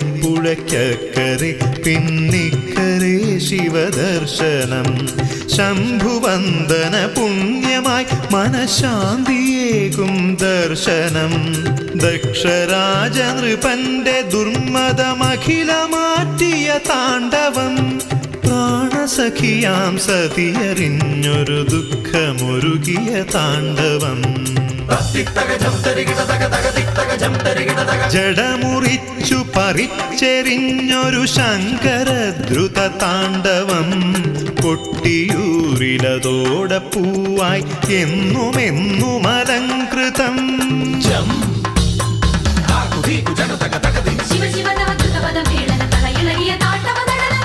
ബാവലിപ്പുഴയ്ക്കരെ പിന്നിക്കരെ ശിവദർശനം ശംഭുവന്ദന പുണ്യമായി മനഃശാന്തിയേകും ദർശനം ദക്ഷരാജനൃപന്റെ ദുർമതമഖില മാറ്റിയ താണ്ഡവം പ്രാണസഖിയാം സതിയറിഞ്ഞൊരു ദുഃഖമൊരുകിയ താണ്ഡവം ജഡമുറിച്ചു പറിച്ചെറിഞ്ഞൊരു ശങ്കരദ്രുത താണ്ഡവം കൊട്ടിയൂരിലതോടെ പൂവായി എന്നുമെന്നും അലങ്കൃതം ശിവ ശിവ തവ ദ്രുതപദ മേളന തലയിളകിയ താണ്ഡവ നടനം